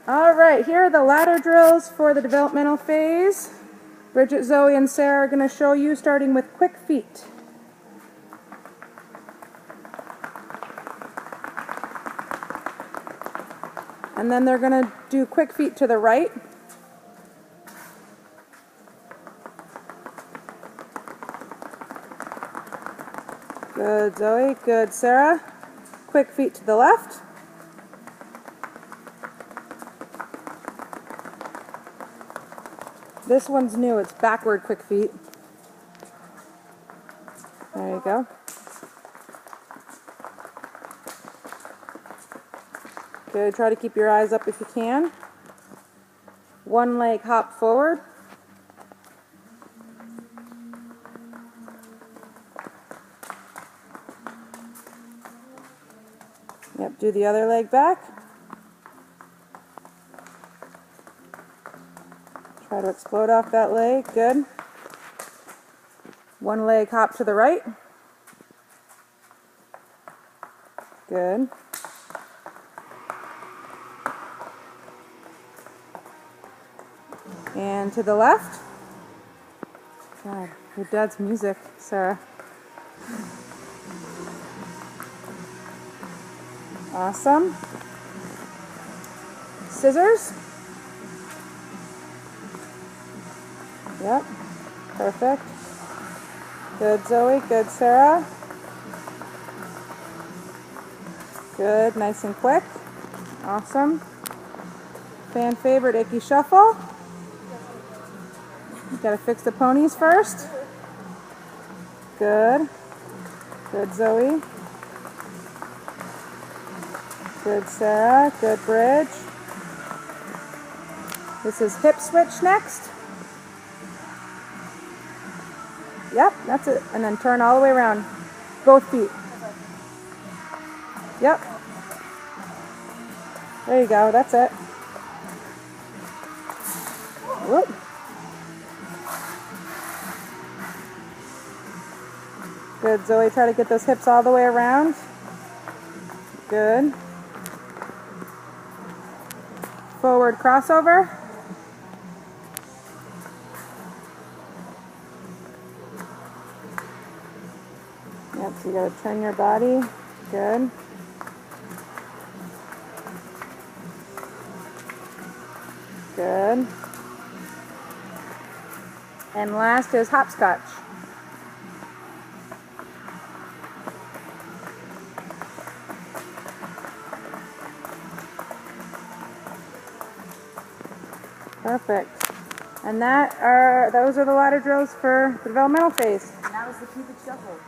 All right, here are the ladder drills for the developmental phase. Bridget, Zoe, and Sarah are going to show you starting with quick feet. And then they're going to do quick feet to the right. Good, Zoe. Good, Sarah. Quick feet to the left. This one's new. It's backward quick feet. There you go. Good. Try to keep your eyes up if you can. One leg hop forward. Yep, do the other leg back. Try to explode off that leg. Good. One leg hop to the right. Good. And to the left. God, your dad's music, Sarah. Awesome. Scissors. Yep. Perfect. Good, Zoe. Good, Sarah. Good. Nice and quick. Awesome. Fan favorite, Icky Shuffle. You gotta fix the ponies first. Good. Good, Zoe. Good, Sarah. Good, bridge. This is hip switch next. Yep, that's it. And then turn all the way around. Both feet. Yep. There you go. That's it. Whoop. Good, Zoe. Try to get those hips all the way around. Good. Forward crossover. Yep, so you gotta turn your body. Good. Good. And last is hopscotch. Perfect. And those are the ladder drills for the developmental phase. And that was the Cupid Shuffle.